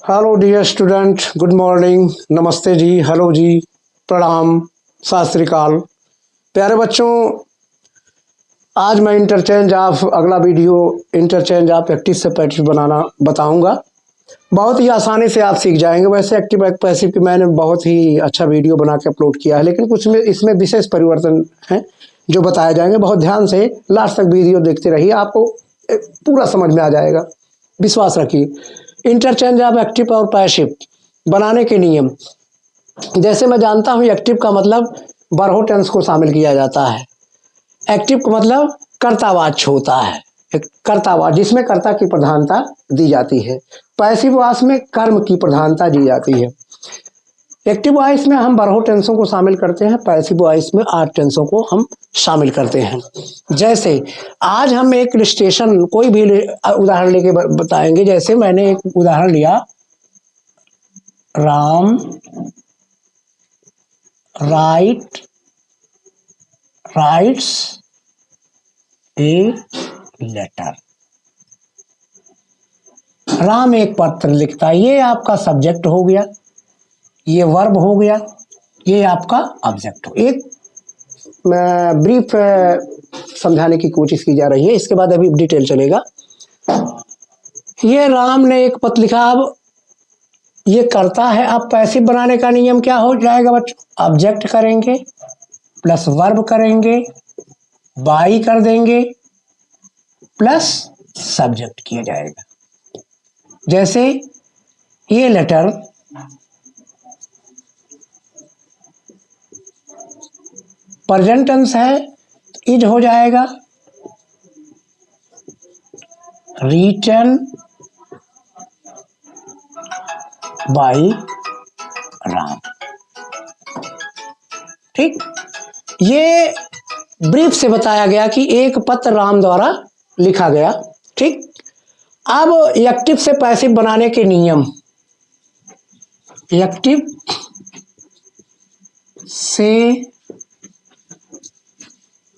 Hello dear student, good morning, नमस्ते जी, hello जी, प्रणाम, सत श्री अकाल। प्यारे बच्चों, आज मैं इंटरचेंज ऑफ अगला वीडियो इंटरचेंज ऑफ एक्टिव से पैसिव बनाना बताऊंगा। बहुत ही आसानी से आप सीख जाएंगे। वैसे एक्टिव पैसिव की मैंने बहुत ही अच्छा वीडियो बना के अपलोड किया है, लेकिन कुछ में इसमें विशेष परिवर्तन हैं जो बताए जाएंगे। बहुत ध्यान से लास्ट तक वीडियो देखते रहिए, आपको पूरा समझ में आ जाएगा, विश्वास रखिए। इंटरचेंज ऑफ एक्टिव और पैसिव बनाने के नियम। जैसे मैं जानता हूँ, एक्टिव का मतलब बारहो टेंस को शामिल किया जाता है। एक्टिव का मतलब कर्तावाच्य होता है, कर्तावाच्य जिसमें कर्ता की प्रधानता दी जाती है। पैसिव वॉइस में कर्म की प्रधानता दी जाती है। एक्टिव वॉइस में हम बारहो टेंसों को शामिल करते हैं, पैसिव वॉइस में 8 टेंसों को हम शामिल करते हैं। जैसे आज हम एक इलस्ट्रेशन कोई भी उदाहरण लेके बताएंगे। जैसे मैंने एक उदाहरण लिया, Ram writes a letter. Ram एक पत्र लिखता है, ये आपका सब्जेक्ट हो गया, ये वर्ब हो गया, ये आपका ऑब्जेक्ट हो। एक ब्रीफ समझाने की कोशिश की जा रही है, इसके बाद अभी डिटेल चलेगा। ये राम ने एक पत्र लिखा, अब ये करता है। अब पैसिव बनाने का नियम क्या हो जाएगा बच्चों? ऑब्जेक्ट करेंगे प्लस वर्ब करेंगे, बाई कर देंगे प्लस सब्जेक्ट किया जाएगा। जैसे ये लेटर प्रेजेंट टेंस है, इज हो जाएगा रिटन बाई राम। ठीक, ये ब्रीफ से बताया गया कि एक पत्र राम द्वारा लिखा गया। ठीक, अब एक्टिव से पैसिव बनाने के नियम। एक्टिव से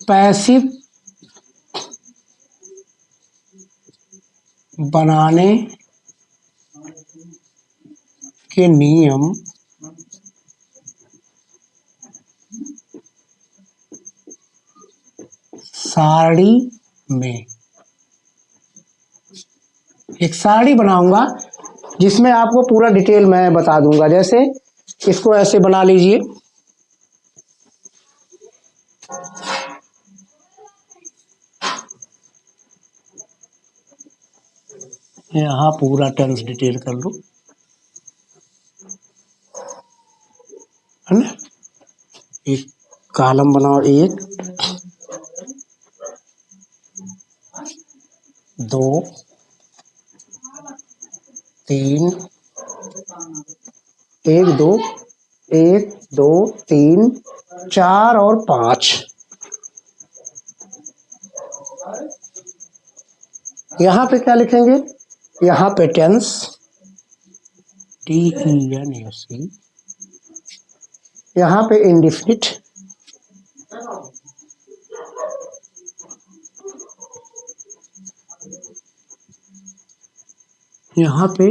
पैसिव बनाने के नियम सारणी में। एक सारणी बनाऊंगा जिसमें आपको पूरा डिटेल मैं बता दूंगा। जैसे इसको ऐसे बना लीजिए, यहाँ पूरा टेंस डिटेल कर लो, है ना। एक कॉलम बनाओ, 1 2 3, 1 2 1 2 3 4 और 5। यहाँ पे क्या लिखेंगे? यहाँ पे टेंस TENSE, यहाँ पे इंडिफिनिट, यहाँ पे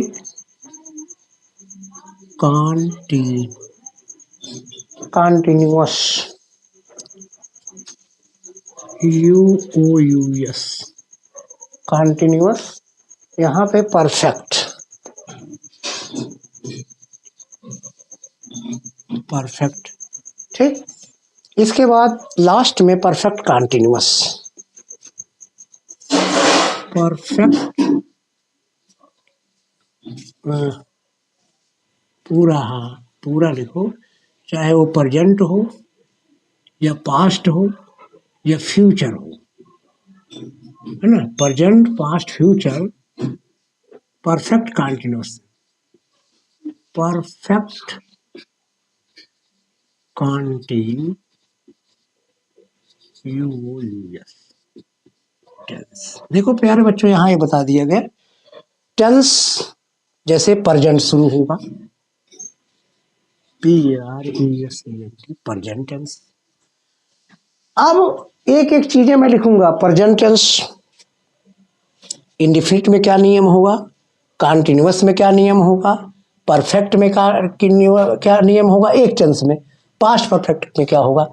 कॉन्टिन्यूअस UOUS कॉन्टिन्यूअस, यहाँ पे परफेक्ट परफेक्ट। ठीक, इसके बाद लास्ट में परफेक्ट कॉन्टिन्यूअस। परफेक्ट पूरा, हाँ पूरा लिखो, चाहे वो प्रेजेंट हो या पास्ट हो या फ्यूचर हो, है ना। Present past future, perfect continuous, perfect continuous tense. देखो प्यारे बच्चों, यहाँ ये बता दिया गया, टेंस जैसे प्रेजेंट शुरू होगा, PRESENT प्रेजेंट टेंस। अब एक एक चीजें मैं लिखूंगा। प्रेजेंट टेंस, इंडिफिनिट में क्या नियम होगा, कॉन्टिन्यूअस में क्या नियम होगा, परफेक्ट में क्या नियम होगा, एक टेंस में, पास्ट परफेक्ट में क्या होगा।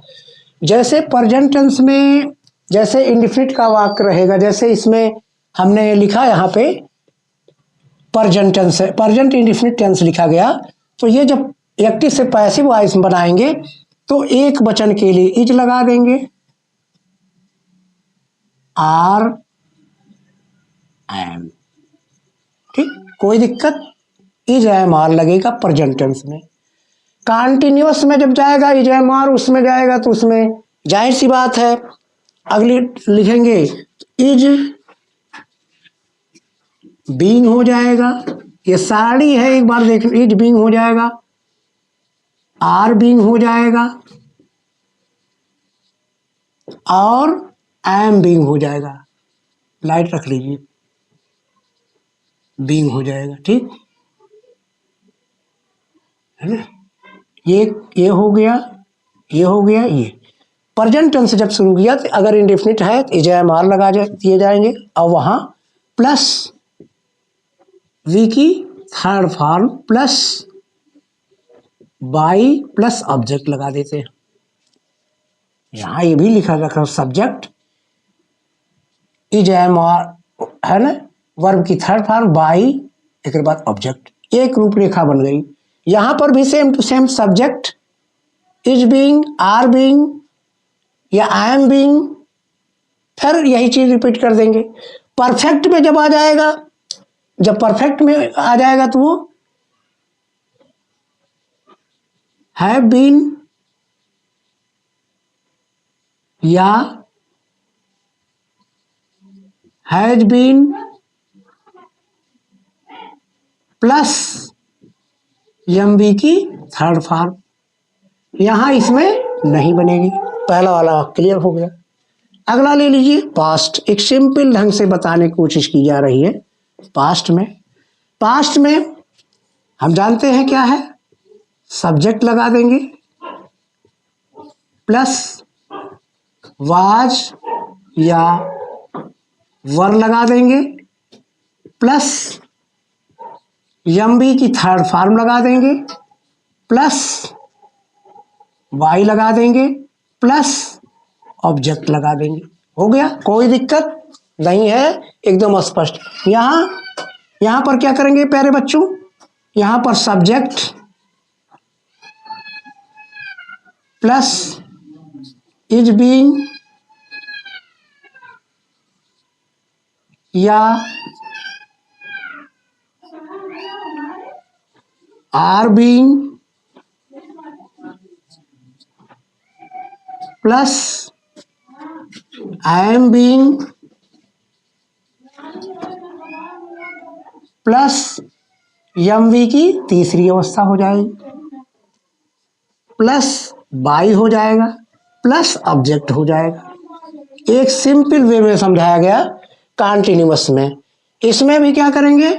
जैसे प्रेजेंट टेंस में जैसे इंडेफिनिट का वाक्य रहेगा, जैसे इसमें हमने लिखा यहाँ पे प्रेजेंट टेंस है, प्रेजेंट इंडेफिनिट टेंस लिखा गया, तो ये जब एक्टिव से पैसिव वॉइस बनाएंगे तो एक वचन के लिए इज लगा देंगे, आर एम, ठीक, कोई दिक्कत, इज एम आर लगेगा प्रेजेंट टेंस में। कॉन्टिन्यूअस में जब जाएगा इज एम आर उसमें जाएगा तो उसमें जाहिर सी बात है अगली लिखेंगे इज बीइंग हो जाएगा, ये साड़ी है एक बार देख, इज बीइंग हो जाएगा, आर बीइंग हो जाएगा और एम बीइंग हो जाएगा, लाइट रख लीजिए, बीइंग हो जाएगा, ठीक है ना। ये हो गया, ये हो गया, ये प्रेजेंट टेंस जब शुरू किया तो अगर इंडेफिनिट है तो इज एम आर लगा दिए जाएंगे और वहां प्लस वी की third form plus by plus object लगा देते हैं। यहां ये भी लिखा रखा सब्जेक्ट इज एम आर है ना, वर्ब की थर्ड फॉर्म बाई, एक बाद ऑब्जेक्ट, एक रूपरेखा बन गई। यहां पर भी same to same subject is being, are being या आई एम बीइंग, फिर यही चीज रिपीट कर देंगे। परफेक्ट में जब आ जाएगा, जब परफेक्ट में आ जाएगा तो वो हैव बीन या has been plus M V की थर्ड फॉर्म, यहां इसमें नहीं बनेगी। पहला वाला क्लियर हो गया। अगला ले लीजिए पास्ट, एक सिंपल ढंग से बताने की कोशिश की जा रही है। पास्ट में हम जानते हैं क्या है, सब्जेक्ट लगा देंगे प्लस वाज या वर लगा देंगे प्लस एम बी की थर्ड फॉर्म लगा देंगे प्लस वाई लगा देंगे प्लस ऑब्जेक्ट लगा देंगे, हो गया, कोई दिक्कत नहीं है, एकदम स्पष्ट। यहां पर क्या करेंगे प्यारे बच्चों, यहां पर सब्जेक्ट प्लस इज बीइंग या are being plus I am being plus M V की तीसरी अवस्था हो जाएगी प्लस बाई हो जाएगा प्लस ऑब्जेक्ट हो जाएगा। एक सिंपल वे में समझाया गया कॉन्टिन्यूअस में। इसमें भी क्या करेंगे,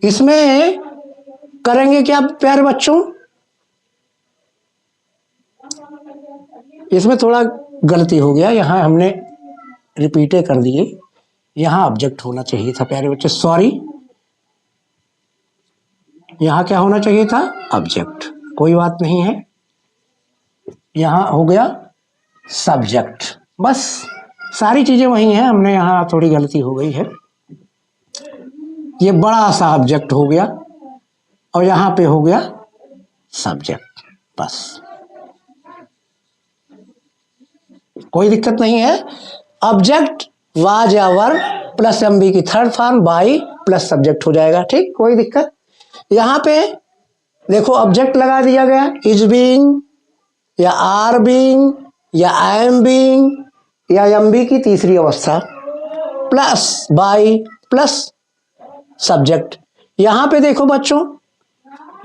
इसमें करेंगे क्या प्यारे बच्चों, इसमें थोड़ा गलती हो गया, यहां हमने रिपीटे कर दिए, यहां ऑब्जेक्ट होना चाहिए था प्यारे बच्चे, सॉरी, यहां क्या होना चाहिए था, ऑब्जेक्ट, कोई बात नहीं है, यहां हो गया सब्जेक्ट, बस सारी चीजें वही हैं, हमने यहां थोड़ी गलती हो गई है, ये बड़ा सा ऑब्जेक्ट हो गया और यहां पे हो गया सब्जेक्ट, बस कोई दिक्कत नहीं है। ऑब्जेक्ट वाज या वर प्लस एम बी की third form by plus subject हो जाएगा, ठीक, कोई दिक्कत। यहां पे देखो ऑब्जेक्ट लगा दिया गया, इज बीइंग या आर बीइंग या आई एम बीइंग या एम बी की तीसरी अवस्था प्लस बाई प्लस सब्जेक्ट। यहां पे देखो बच्चों,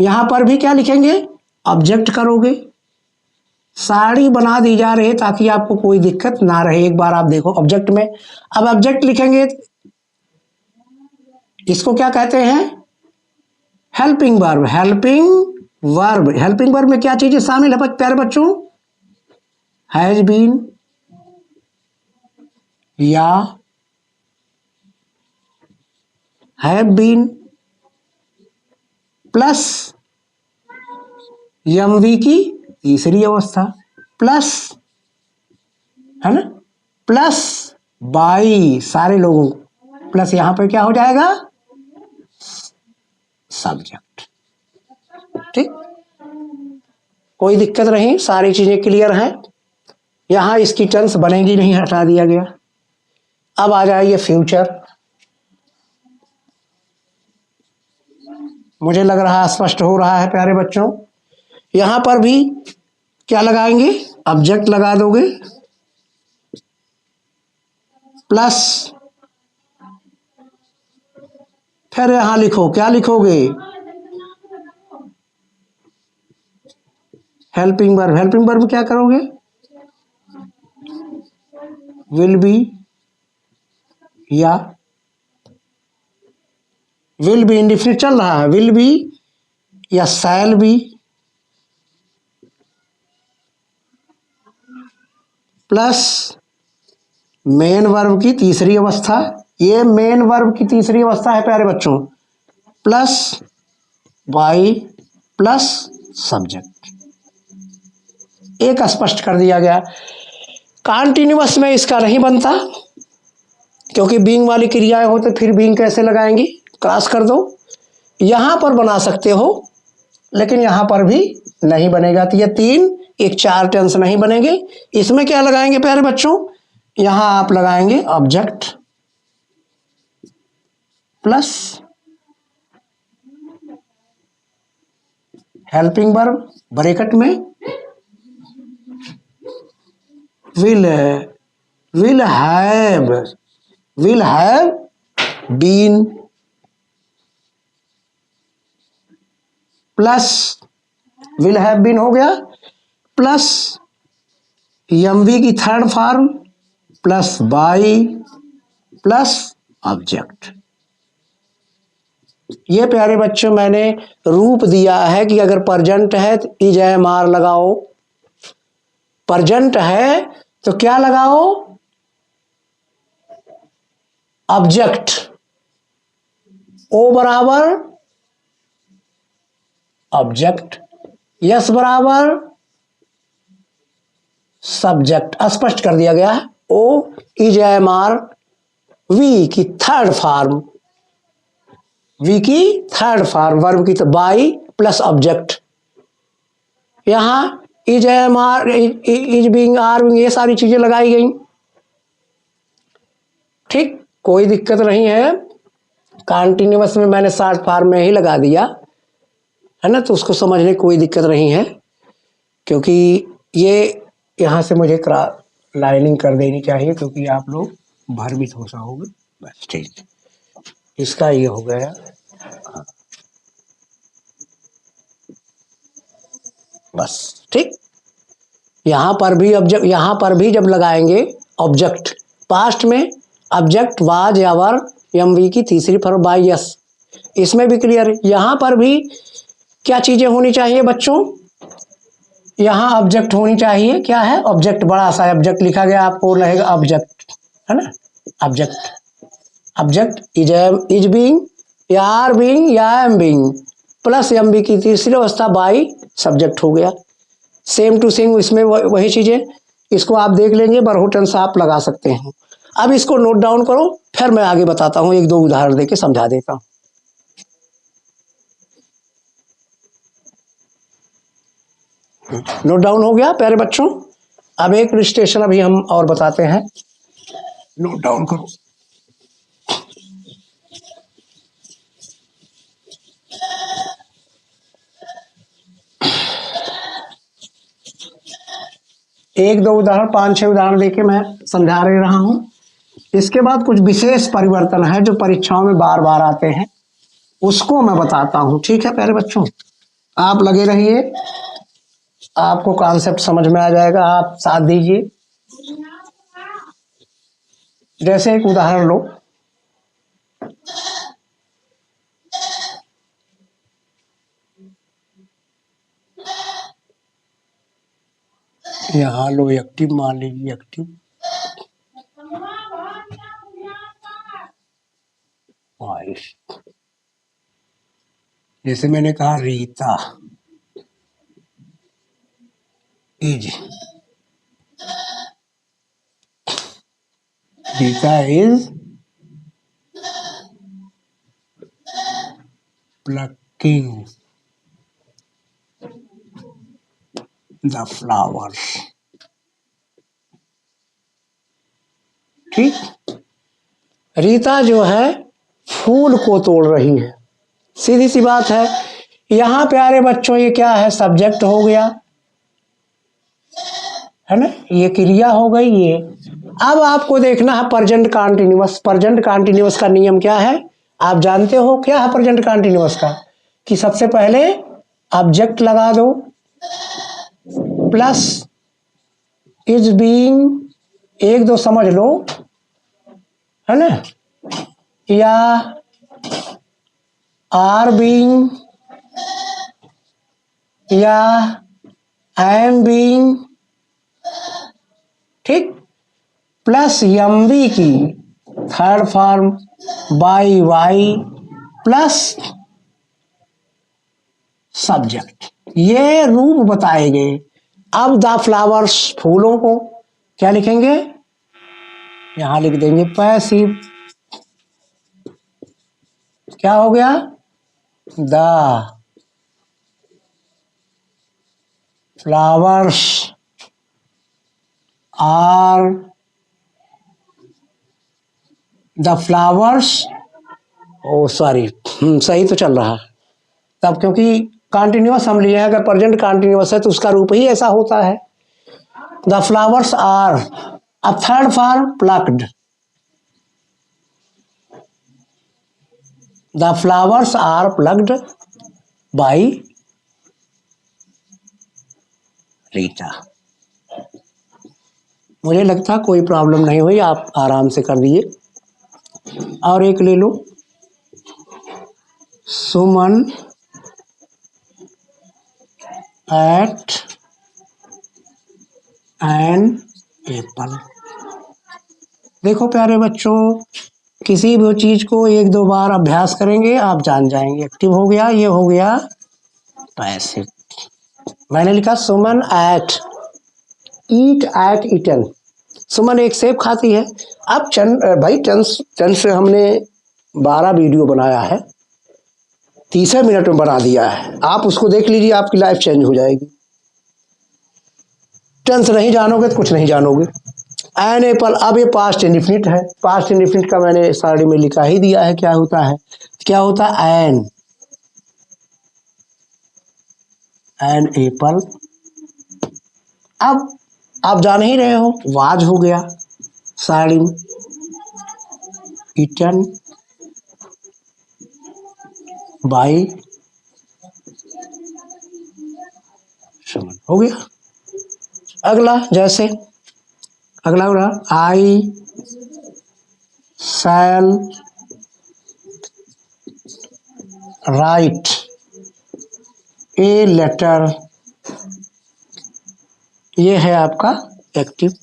यहां पर भी क्या लिखेंगे, ऑब्जेक्ट करोगे, साड़ी बना दी जा रही है ताकि आपको कोई दिक्कत ना रहे। एक बार आप देखो ऑब्जेक्ट में, अब ऑब्जेक्ट लिखेंगे, इसको क्या कहते हैं, हेल्पिंग वर्ब, हेल्पिंग वर्ब में क्या चीजें शामिल है प्यारे बच्चों, हैज बीन या हैव बीन प्लस एमवी की तीसरी अवस्था प्लस, है ना, प्लस बाई सारे लोगों प्लस यहां पर क्या हो जाएगा सब्जेक्ट। ठीक, कोई दिक्कत नहीं, सारी चीजें क्लियर हैं। यहां इसकी टेंस बनेगी नहीं, हटा दिया गया। अब आ जाइए फ्यूचर। मुझे लग रहा है स्पष्ट हो रहा है प्यारे बच्चों। यहां पर भी क्या लगाएंगे, ऑब्जेक्ट लगा दोगे प्लस, फिर यहां लिखो, क्या लिखोगे, हेल्पिंग वर्ब। हेल्पिंग वर्ब क्या करोगे, विल बी या विल बी इंडिफिनिट चल रहा है, विल बी या shall be plus main verb की तीसरी अवस्था, ये मेन वर्ब की तीसरी अवस्था है प्यारे बच्चों, प्लस बाई प्लस सब्जेक्ट। एक स्पष्ट कर दिया गया। कॉन्टिन्यूअस में इसका नहीं बनता, क्योंकि बीइंग वाली क्रियाएं हो तो फिर बीइंग कैसे लगाएंगे, क्रॉस कर दो। यहां पर बना सकते हो, लेकिन यहां पर भी नहीं बनेगा। तो ये तीन, एक चार टेंस नहीं बनेंगे। इसमें क्या लगाएंगे प्यारे बच्चों, यहां आप लगाएंगे object plus helping verb bracket में will, will have, will have been plus will have been हो गया, प्लस एमवी की third form plus by plus object. ये प्यारे बच्चों मैंने रूप दिया है कि अगर प्रजेंट है तो इज एम आर लगाओ, प्रजेंट है तो क्या लगाओ, ऑब्जेक्ट, ओ बराबर ऑब्जेक्ट, यस बराबर सब्जेक्ट। स्पष्ट कर दिया गया है। Oh is am are, V की थर्ड फॉर्म, वी की थर्ड फॉर्म वर्ब की, तो बाई प्लस ऑब्जेक्ट। यहां is am are, is being, are being, ये सारी चीजें लगाई गई। ठीक, कोई दिक्कत नहीं है। कॉन्टिन्यूअस में मैंने शॉर्ट फॉर्म में ही लगा दिया है ना, तो उसको समझने कोई दिक्कत नहीं है, क्योंकि ये यहाँ से मुझे लाइनिंग कर देनी चाहिए, क्योंकि आप लोग भ्रमित हो जाओगे। बस ठीक, इसका ये हो गया। बस ठीक, यहां पर भी ऑब्जेक्ट, यहां पर भी जब लगाएंगे ऑब्जेक्ट, पास्ट में ऑब्जेक्ट वाज या वर, एमवी की तीसरी फॉर्म बाय यस, इसमें भी क्लियर। यहां पर भी क्या चीजें होनी चाहिए बच्चों, यहां ऑब्जेक्ट होनी चाहिए। क्या है, ऑब्जेक्ट, बड़ा सा ऑब्जेक्ट लिखा गया, आपको रहेगा ऑब्जेक्ट, है ना, object, object is am, is being या आर बीइंग या am being plus M V की तीसरी अवस्था बाई सब्जेक्ट हो गया। सेम टू सेम इसमें वही चीजें, इसको आप देख लेंगे, बरहुटन आप लगा सकते हैं। अब इसको नोट डाउन करो, फिर मैं आगे बताता हूं, एक दो उदाहरण देके समझा देता हूं। नोट डाउन हो गया प्यारे बच्चों। अब एक रजिस्ट्रेशन अभी हम और बताते हैं, नोट डाउन करो। एक दो उदाहरण, पांच छह उदाहरण देके मैं समझा रहा हूं। इसके बाद कुछ विशेष परिवर्तन है जो परीक्षाओं में बार बार आते हैं, उसको मैं बताता हूं। ठीक है प्यारे बच्चों, आप लगे रहिए, आपको कॉन्सेप्ट समझ में आ जाएगा, आप साथ दीजिए। जैसे एक उदाहरण लो, यहाँ लो एक्टिव, मान लीजिए एक्टिव जैसे मैंने कहा Rita is plucking the flowers। ठीक, रीता जो है फूल को तोड़ रही है, सीधी सी बात है। यहां प्यारे बच्चों ये क्या है, सब्जेक्ट हो गया है ना, ये क्रिया हो गई ये। अब आपको देखना है प्रेजेंट कॉन्टिन्यूअस। प्रेजेंट कॉन्टिन्यूअस का नियम क्या है आप जानते हो, क्या है प्रेजेंट कॉन्टिन्यूअस का, कि सबसे पहले ऑब्जेक्ट लगा दो प्लस इज बीइंग, एक दो समझ लो है ना, या आर बीइंग, या एम बीइंग, ठीक, प्लस यम्बी की third form by Y plus subject, ये रूप बताए गए। अब द फ्लावर्स, फूलों को क्या लिखेंगे, यहां लिख देंगे पैसिव। क्या हो गया, the flowers are, the flowers, oh sorry सही तो चल रहा है तब, क्योंकि कॉन्टिन्यूअस हम लिए हैं, अगर प्रेजेंट कॉन्टिन्यूअस है तो उसका रूप ही ऐसा होता है। द फ्लावर्स आर, अब third form plucked, the flowers are plucked by Rita. मुझे लगता कोई प्रॉब्लम नहीं हुई, आप आराम से कर दिए। और एक ले लो, सुमन एट एन एप्पल। देखो प्यारे बच्चों, किसी भी चीज को एक दो बार अभ्यास करेंगे आप जान जाएंगे। एक्टिव हो गया, ये हो गया पैसिव। मैंने लिखा सुमन एट, ईट एट ईटन, सुमन एक सेब खाती है। अब भाई चंद से हमने 12 वीडियो बनाया है, 30 मिनट में बना दिया है, आप उसको देख लीजिए, आपकी लाइफ चेंज हो जाएगी। टेंस नहीं जानोगे तो कुछ नहीं जानोगे। एन एप्पल, अब ये पास्ट इंडिफिनिट है, पास्ट इंडिफिनिट का मैंने साड़ी में लिखा ही दिया है, क्या होता है, क्या होता है एन एप्पल। अब आप जान ही रहे हो, वाज हो गया साड़ी में, इटन बाई सुमन, हो गया। अगला, जैसे अगला हो रहा, आई शैल राइट ए लेटर, ये है आपका एक्टिव,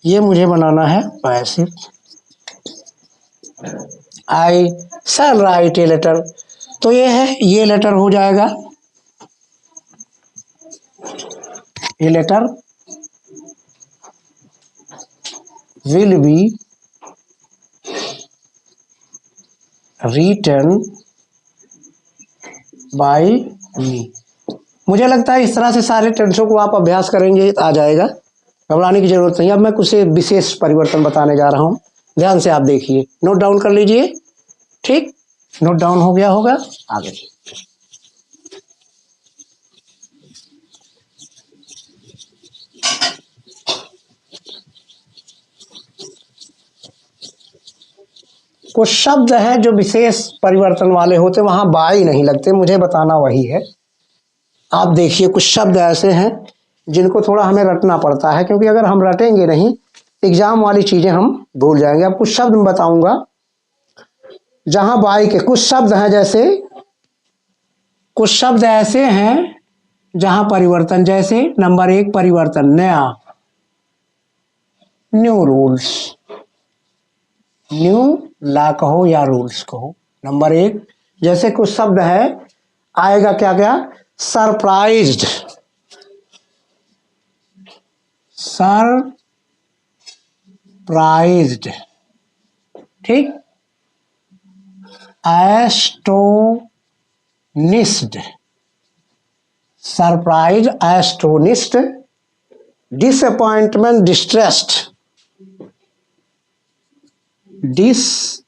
ये मुझे बनाना है passive. I shall write a letter, तो ये है, ये लेटर हो जाएगा, ये letter will be written by me. मुझे लगता है इस तरह से सारे टेंसों को आप अभ्यास करेंगे आ जाएगा, घबराने की जरूरत नहीं। अब मैं कुछ विशेष परिवर्तन बताने जा रहा हूं, ध्यान से आप देखिए, नोट डाउन कर लीजिए। ठीक, नोट डाउन हो गया होगा, आगे कुछ शब्द हैं जो विशेष परिवर्तन वाले होते, वहां बाई नहीं लगते, मुझे बताना वही है। आप देखिए, कुछ शब्द ऐसे हैं जिनको थोड़ा हमें रटना पड़ता है, क्योंकि अगर हम रटेंगे नहीं एग्जाम वाली चीजें हम भूल जाएंगे। अब कुछ शब्द मैं बताऊंगा जहां बाई के, कुछ शब्द हैं जैसे, कुछ शब्द ऐसे हैं जहां परिवर्तन, जैसे नंबर 1 परिवर्तन, नया, न्यू रूल्स, न्यू लॉ कहो या रूल्स कहो। नंबर 1, जैसे कुछ शब्द है, आएगा क्या क्या, सरप्राइज्ड, सरप्राइज्ड, ठीक। Astonished, surprise, astonished, disappointment, distressed, disappointment,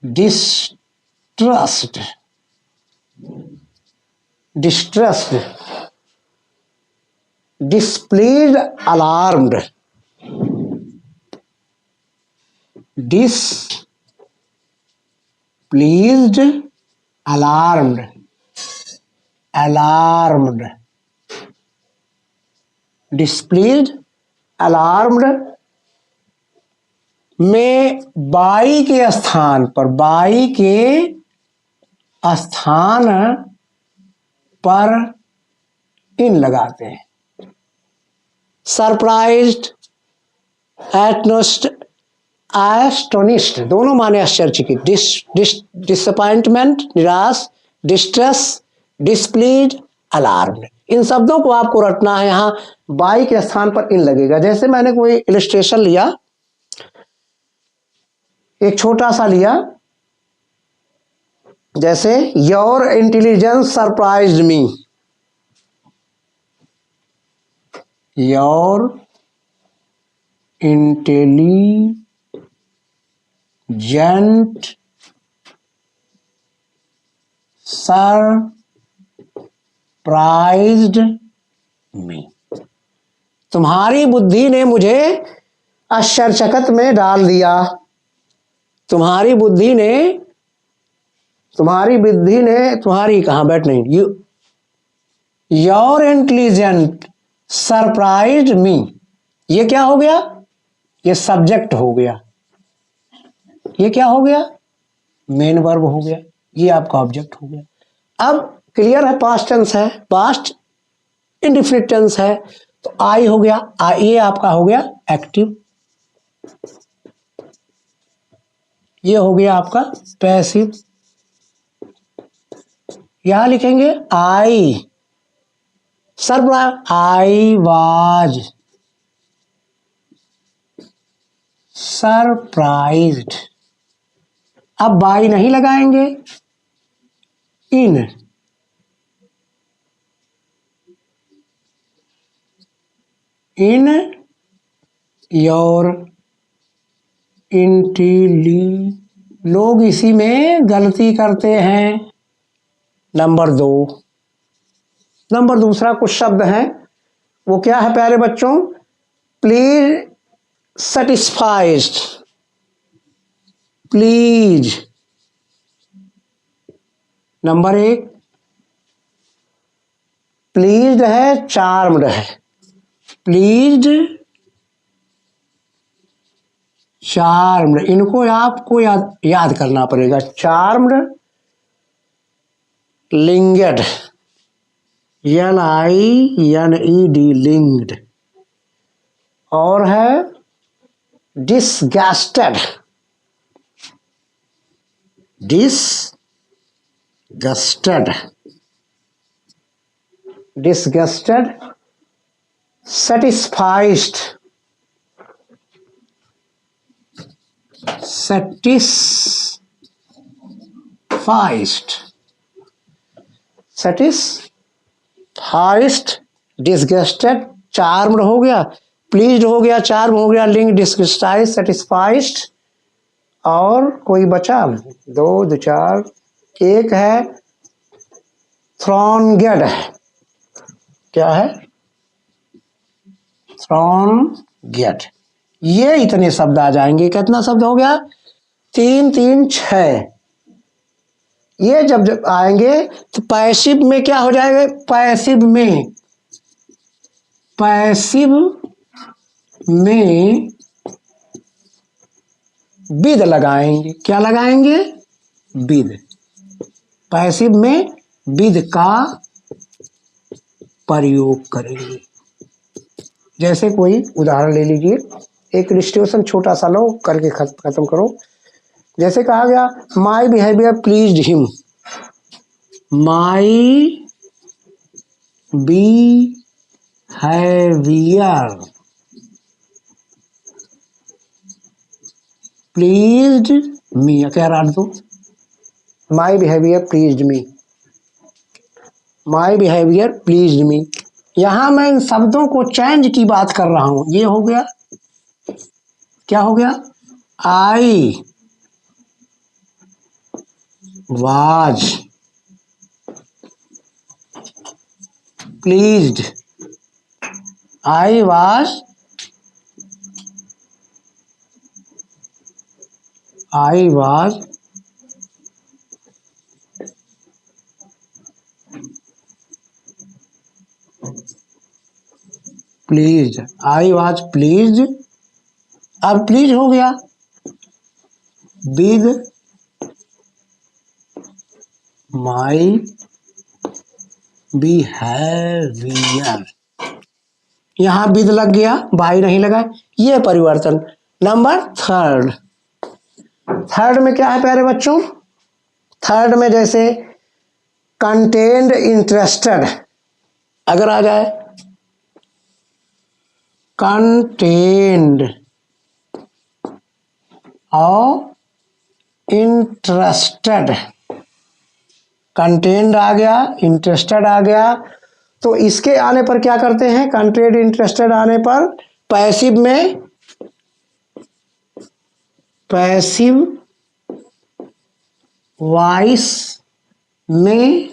distrusted, distressed, displeased, alarmed, displeased, alarmed, alarmed, displeased, alarmed में बाई के स्थान पर, बाई के स्थान पर इन लगाते हैं। सरप्राइज्ड, एस्टोनिश्ड दोनों माने आश्चर्यचकित, डिसअपॉइंटमेंट निराश, डिस्ट्रेस, डिस्प्लीज, अलार्म। इन शब्दों को आपको रटना है। यहाँ बाई के स्थान पर इन लगेगा। जैसे मैंने कोई इलस्ट्रेशन लिया, एक छोटा सा लिया, जैसे your intelligence surprised me, your intelligent surprised me, तुम्हारी बुद्धि ने मुझे आश्चर्यचकित में डाल दिया, तुम्हारी बुद्धि ने, तुम्हारी कहाँ बैठ नहीं, योर इंटेलिजेंट सरप्राइज्ड मी, ये क्या हो गया, ये सब्जेक्ट हो गया, ये क्या हो गया, मेन वर्ब हो गया, ये आपका ऑब्जेक्ट हो गया। अब क्लियर है, पास्ट टेंस है, पास्ट इंडेफिनिट टेंस है, तो आई हो गया, ये आपका हो गया एक्टिव, ये हो गया आपका पैसिव। यहां लिखेंगे आई, सरप्राइज, आई वाज सरप्राइज्ड। अब बाई नहीं लगाएंगे, इन योर लोग इसी में गलती करते हैं। नंबर 2 कुछ शब्द हैं, वो क्या है प्यारे बच्चों, please satisfied, please. Number 1 pleased है, चार्म्ड है, प्लीज्ड, चार्म्ड, इनको आपको याद करना पड़ेगा। चार्म्ड, लिंगेड, LINED, लिंग्ड, और है disgusted, disgusted, satisfied, disgusted, charmed हो गया, प्लीज्ड हो गया, चार्म हो गया, लिंक, डिसगस्टाइज, सेटिस्फाइड, और कोई बचा 2 4, एक है थ्रॉन्गेड, क्या है, थ्रॉन्गेड। ये इतने शब्द आ जाएंगे। कितना शब्द हो गया, 3 3 6। ये जब आएंगे तो पैसिव में क्या हो जाएगा, पैसिव में विद लगाएंगे। क्या लगाएंगे, विद। पैसिव में विद का प्रयोग करेंगे। जैसे कोई उदाहरण ले लीजिए, एक इलस्ट्रेशन छोटा सा लो, करके खत्म करो। जैसे कहा गया my behaviour pleased him, my behaviour pleased me, क्या राट दो, my behaviour pleased me, my behaviour pleased me. यहां मैं इन शब्दों को चेंज की बात कर रहा हूं। ये हो गया, क्या हो गया, I was pleased, I was pleased, I was pleased. अब प्लीज हो गया विद माई बिहेवियर, यहां विद लग गया, बाई नहीं लगा। ये परिवर्तन। नंबर थर्ड में क्या है प्यारे बच्चों, थर्ड में जैसे कंटेंड इंटरेस्टेड अगर आ जाए, कंटेंड और इंटरेस्टेड, कंटेंड आ गया, इंटरेस्टेड आ गया, तो इसके आने पर क्या करते हैं, कंटेंड इंटरेस्टेड आने पर पैसिव में, पैसिव वॉइस में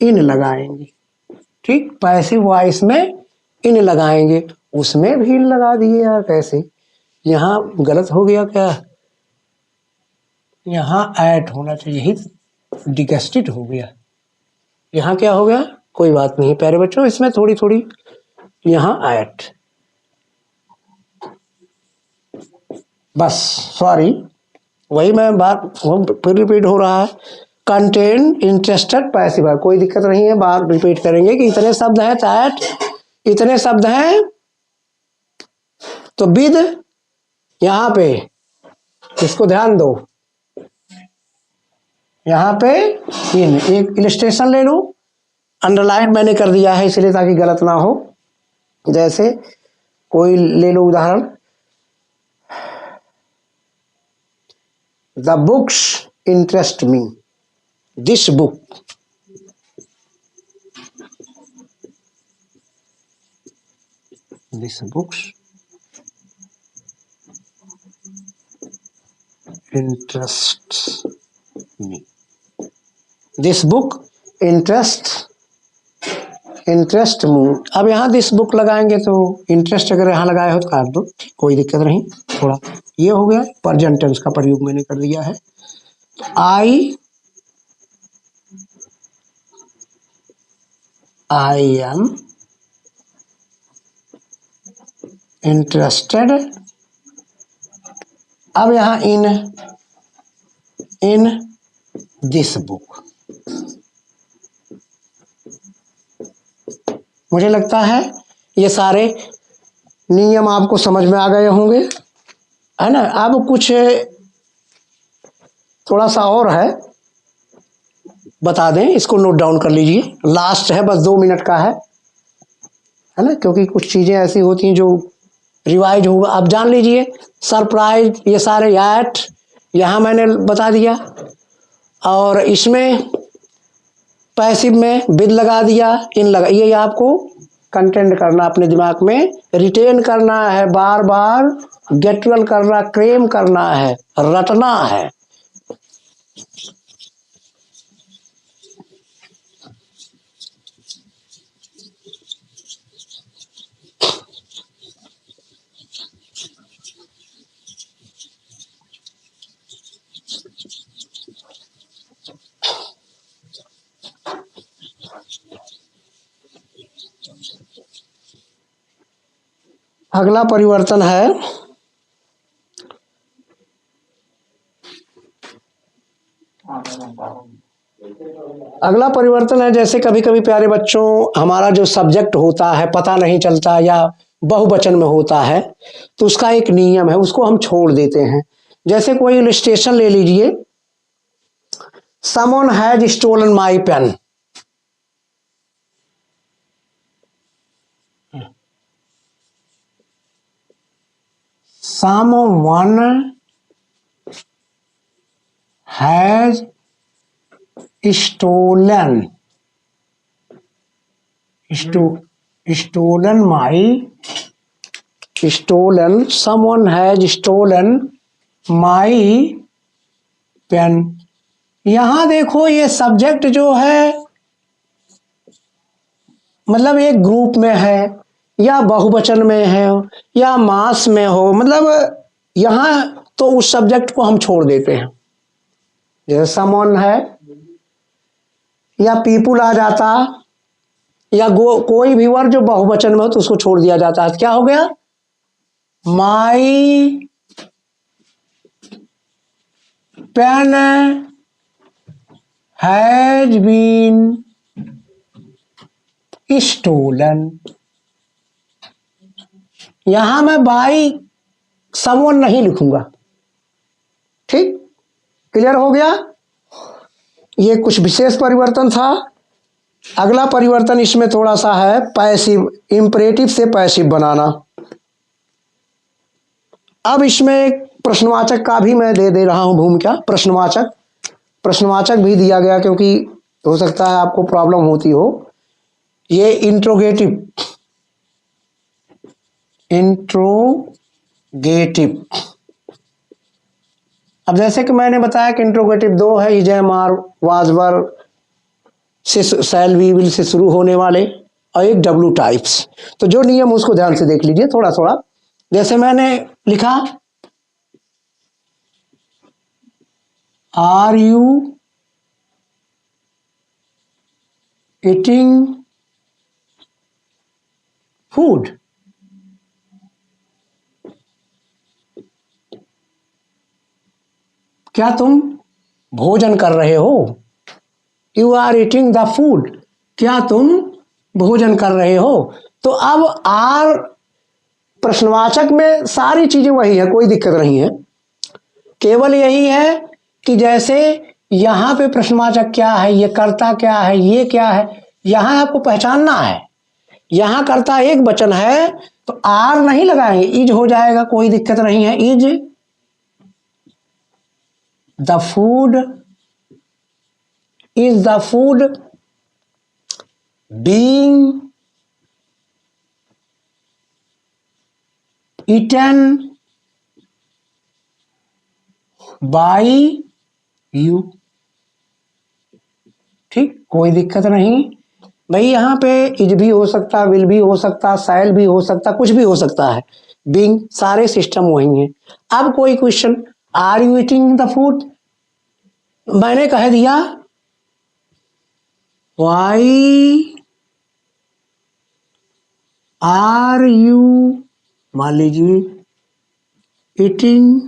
इन लगाएंगे। ठीक, पैसिव वॉइस में इन लगाएंगे। उसमें भी इन लगा दिए यार, कैसे, यहां गलत हो गया क्या, यहां ऐट होना चाहिए, यही डिगेस्टेड हो गया, यहां क्या हो गया, कोई बात नहीं प्यारे बच्चों, इसमें थोड़ी थोड़ी यहां ऐट, बस सॉरी, वही मैं बात फिर रिपीट हो रहा है। कंटेंट इंटरेस्टेड पैसिव है, कोई दिक्कत नहीं है, बात रिपीट करेंगे कि इतने शब्द हैं, चैट इतने शब्द हैं, तो विद यहां पे, इसको ध्यान दो, यहां पे इन, एक इलस्ट्रेशन ले लो, अंडरलाइन मैंने कर दिया है इसलिए ताकि गलत ना हो। जैसे कोई ले लो उदाहरण, the books interest me, this book, this books interest me, this book interest me. अब यहाँ दिस बुक लगाएंगे तो इंटरेस्ट अगर यहाँ लगाए हो तो काट दो, कोई दिक्कत नहीं। थोड़ा ये हो गया, प्रेजेंट टेंस का प्रयोग मैंने कर दिया है। आई एम इंटरेस्टेड, अब यहाँ इन दिस बुक। मुझे लगता है ये सारे नियम आपको समझ में आ गए होंगे, है ना। अब कुछ थोड़ा सा और है, बता दें, इसको नोट डाउन कर लीजिए, लास्ट है, बस 2 मिनट का है ना, क्योंकि कुछ चीजें ऐसी होती हैं जो रिवाइज होगा। आप जान लीजिए, सरप्राइज, ये सारे एट यहाँ मैंने बता दिया, और इसमें पैसिव में विद लगा दिया, इन लगा, ये आपको कंटेंट करना, अपने दिमाग में रिटेन करना है, बार बार गेट वेल करना, क्लेम करना है, रटना है। अगला परिवर्तन है अगला परिवर्तन है, जैसे कभी कभी प्यारे बच्चों हमारा जो सब्जेक्ट होता है पता नहीं चलता या बहुवचन में होता है, तो उसका एक नियम है, उसको हम छोड़ देते हैं। जैसे कोई इलस्ट्रेशन ले लीजिए, someone has stolen my pen. Someone has stolen stolen my stolen someone has stolen my pen. यहां देखो ये सब्जेक्ट जो है मतलब एक ग्रुप में है या बहुवचन में है या मास में हो, मतलब यहां तो उस सब्जेक्ट को हम छोड़ देते हैं। जैसे समवन है या पीपुल आ जाता या कोई भी वर्ड जो बहुवचन में हो तो उसको छोड़ दिया जाता है। क्या हो गया? My pen has been stolen. यहां मैं बाई समवन नहीं लिखूंगा। ठीक, क्लियर हो गया? ये कुछ विशेष परिवर्तन था। अगला परिवर्तन इसमें थोड़ा सा है पैसिव, इंपरेटिव से पैसिव बनाना। अब इसमें एक प्रश्नवाचक का भी मैं दे रहा हूं भूमिका। प्रश्नवाचक भी दिया गया क्योंकि हो सकता है आपको प्रॉब्लम होती हो। ये इंट्रोगेटिव अब जैसे कि मैंने बताया कि इंट्रोगेटिव दो है, is am are was were से शैल वी विल से शुरू होने वाले, और एक डब्ल्यू टाइप्स। तो जो नियम उसको ध्यान से देख लीजिए थोड़ा थोड़ा। जैसे मैंने लिखा आर यू ईटिंग फूड। क्या तुम भोजन कर रहे हो? You are eating the food. क्या तुम भोजन कर रहे हो? तो अब आर प्रश्नवाचक में सारी चीजें वही है, कोई दिक्कत नहीं है। केवल यही है कि जैसे यहां पे प्रश्नवाचक क्या है, ये कर्ता क्या है, ये क्या है, यहां आपको पहचानना है। यहां कर्ता एक वचन है तो आर नहीं लगाएंगे, इज हो जाएगा, कोई दिक्कत नहीं है। Is the food, is the food being eaten by you. ठीक, कोई दिक्कत नहीं भाई। यहां पे इज भी हो सकता, विल भी हो सकता, शैल भी हो सकता, कुछ भी हो सकता है। बीइंग, सारे सिस्टम वही हैं। अब कोई question, are you eating the food? मैंने कह दिया वाई आर यू, मान लीजिए ईटिंग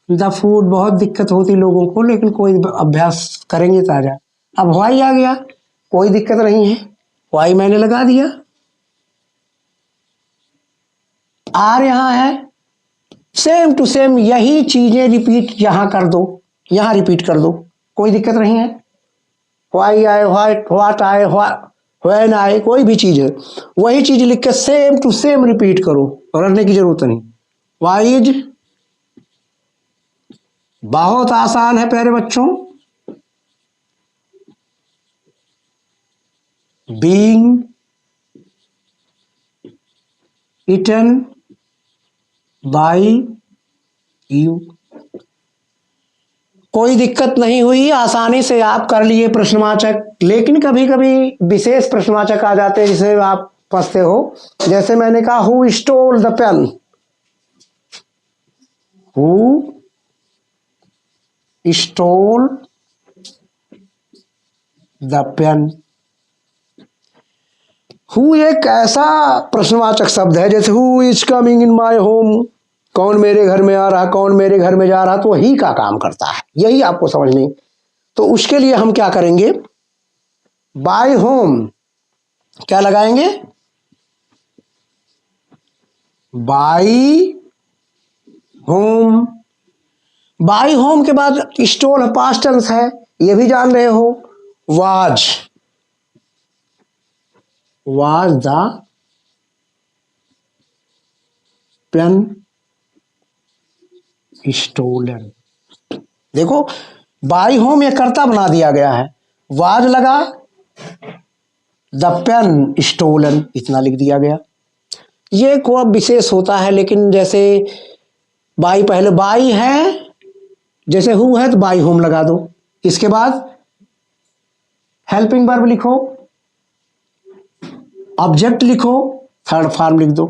द फूड। बहुत दिक्कत होती लोगों को, लेकिन कोई अभ्यास करेंगे ताजा। अब वाई आ गया, कोई दिक्कत नहीं है, वाई मैंने लगा दिया। आर यहां है, सेम टू सेम यही चीजें रिपीट यहां कर दो, यहां रिपीट कर दो, कोई दिक्कत नहीं है। वाई आए, व्हाट आए, व्हेन आए, कोई भी चीज है वही चीज लिख के सेम टू सेम रिपीट करो, रटने की जरूरत नहीं। वाइज बहुत आसान है प्यारे बच्चों। Being eaten by you. कोई दिक्कत नहीं हुई, आसानी से आप कर लिए प्रश्नवाचक। लेकिन कभी कभी विशेष प्रश्नवाचक आ जाते हैं जिसे आप फंसते हो। जैसे मैंने कहा who stole the pen, who stole the pen. Who एक ऐसा प्रश्नवाचक शब्द है, जैसे who is coming in my home, कौन मेरे घर में आ रहा, कौन मेरे घर में जा रहा, तो ही का काम करता है, यही आपको समझनी। तो उसके लिए हम क्या करेंगे, बाय होम क्या लगाएंगे, बाय होम। बाय होम के बाद स्टोल पास्ट टेंस है, ये भी जान रहे हो, वाज द पेन स्टोलन। देखो बाय होम ये कर्ता बना दिया गया है, वाज लगा, द पेन स्टोलन इतना लिख दिया गया। ये को विशेष होता है, लेकिन जैसे बाई पहले बाई है, जैसे हु है तो बाई होम लगा दो, इसके बाद हेल्पिंग वर्ब लिखो, ऑब्जेक्ट लिखो, थर्ड फॉर्म लिख दो।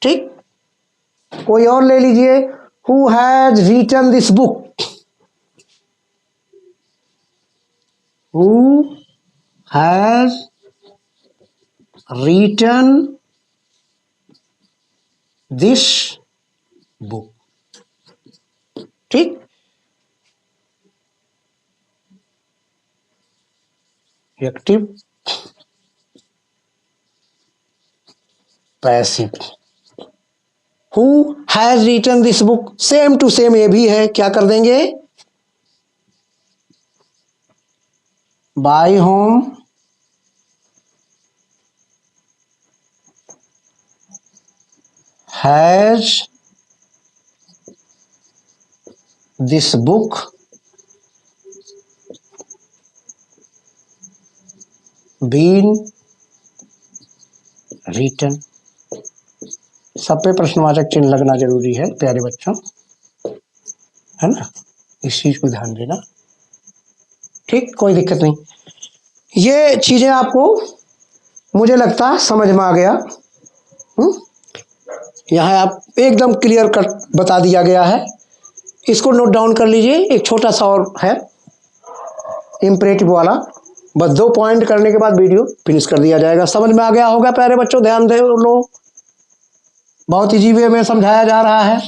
ठीक, कोई और ले लीजिए, who has written this book, who has written this book. ठीक, active passive. Who has written this book, same to same ये भी है, क्या कर देंगे, by whom has this book been written. सब पे प्रश्नवाचक चिन्ह लगना जरूरी है प्यारे बच्चों, है ना, इस चीज को ध्यान देना। ठीक, कोई दिक्कत नहीं, ये चीजें आपको मुझे लगता है समझ में आ गया। यहाँ आप एकदम क्लियर कट बता दिया गया है, इसको नोट डाउन कर लीजिए। एक छोटा सा और है इम्परेटिव वाला, बस 2 पॉइंट करने के बाद वीडियो फिनिश कर दिया जाएगा। समझ में आ गया होगा प्यारे बच्चों, ध्यान दे लो, बहुत इजी वे में समझाया जा रहा है।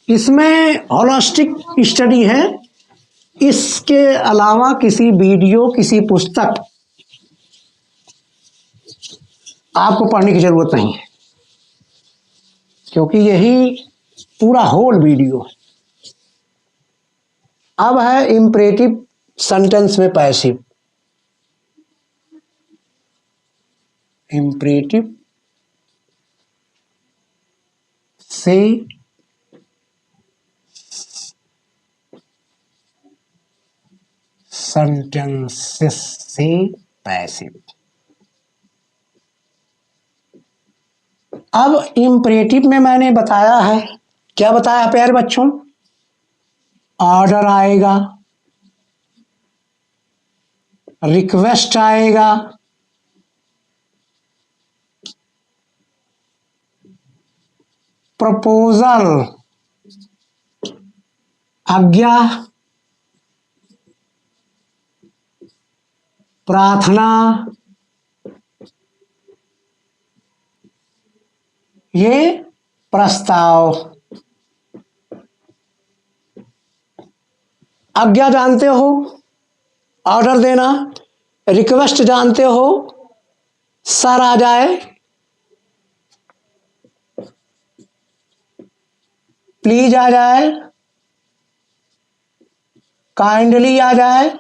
इसमें होलिस्टिक स्टडी है, इसके अलावा किसी वीडियो, किसी पुस्तक आपको पढ़ने की जरूरत नहीं है, क्योंकि यही पूरा होल वीडियो है। अब है इंपरेटिव सेंटेंस में पैसिव। इंपरेटिव से सेंटेंसेस से पैसिव। अब इंपरेटिव में मैंने बताया है, क्या बताया प्यारे बच्चों, ऑर्डर आएगा, रिक्वेस्ट आएगा, प्रपोजल आज्ञा, प्रार्थना, ये प्रस्ताव। आज्ञा जानते हो, ऑर्डर देना, रिक्वेस्ट जानते हो, सर आ जाए, प्लीज आ जाए, काइंडली आ जाए,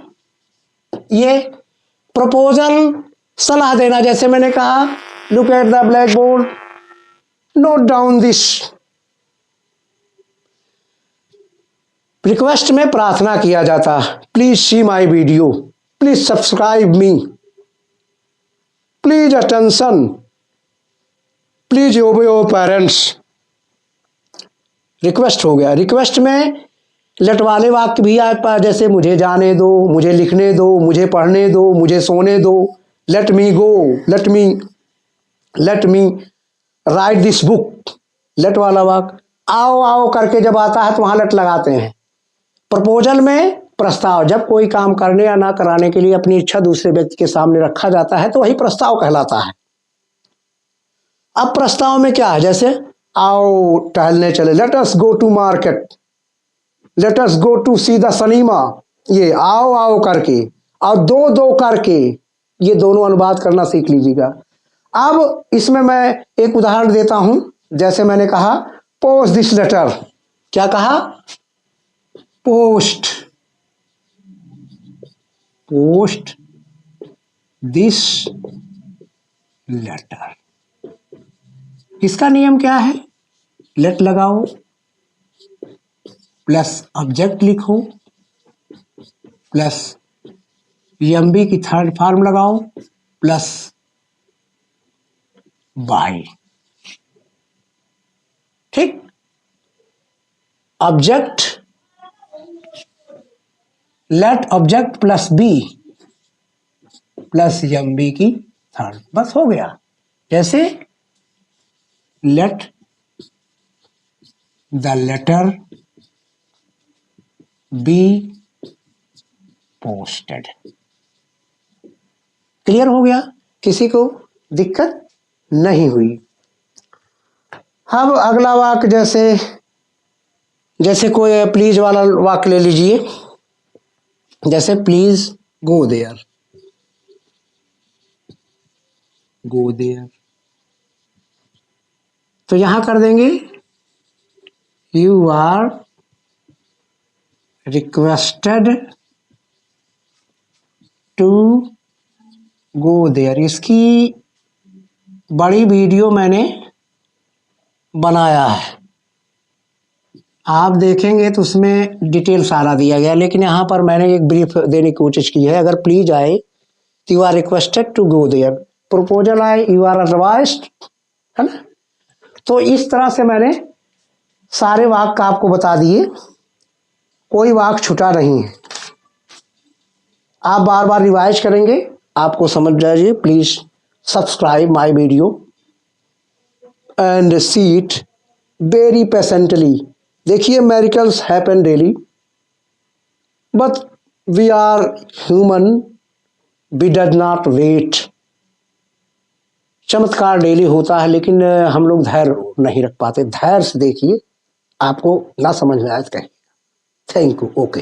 ये प्रपोजल सलाह देना। जैसे मैंने कहा, look at the black board, note down this. Request में प्रार्थना किया जाता, please see my video, please subscribe me, please attention, please ओबे योर पेरेंट्स। रिक्वेस्ट हो गया। रिक्वेस्ट में लटवाले वाक्य भी आता है, जैसे मुझे जाने दो, मुझे लिखने दो, मुझे पढ़ने दो, मुझे सोने दो, let me go, let me write this book, let वाला वाक्य। आओ आओ करके जब आता है तो वहां लेट लगाते हैं। प्रपोजल में प्रस्ताव, जब कोई काम करने या ना कराने के लिए अपनी इच्छा दूसरे व्यक्ति के सामने रखा जाता है तो वही प्रस्ताव कहलाता है। अब प्रस्ताव में क्या है, जैसे आओ टहलने चले, let us go to market, let us go to see the cinema. ये आओ आओ करके और दो दो करके, ये दोनों अनुवाद करना सीख लीजिएगा। अब इसमें मैं एक उदाहरण देता हूं, जैसे मैंने कहा पोस्ट दिस लेटर, क्या कहा? Post, post this letter. इसका नियम क्या है? लेट लगाओ प्लस ऑब्जेक्ट लिखो प्लस एमबी की थर्ड फॉर्म लगाओ प्लस बाई। ठीक, object, let object plus be plus MV की थर्ड, बस हो गया। जैसे let the letter be posted. Clear हो गया? किसी को दिक्कत नहीं हुई? अब अगला वाक्य, जैसे कोई प्लीज वाला वाक्य ले लीजिए, जैसे please go there, go there, तो यहां कर देंगे you are requested to go there. इसकी बड़ी वीडियो मैंने बनाया है, आप देखेंगे तो उसमें डिटेल सारा दिया गया, लेकिन यहाँ पर मैंने एक ब्रीफ देने की कोशिश की है। अगर प्लीज आए तो you are requested to go there, proposal आए यू आर एडवाइज्ड, है ना? तो इस तरह से मैंने सारे वाक्य आपको बता दिए, कोई वाक्य छूटा नहीं है। आप बार बार रिवाइज करेंगे, आपको समझ जाइए। Please subscribe my video and see it very patiently. देखिए, miracles happen daily, but we are human, we does not wait। चमत्कार डेली होता है, लेकिन हम लोग धैर्य नहीं रख पाते। धैर्य से देखिए, आपको ना समझ में आए तो कहिए। Thank you. ओके।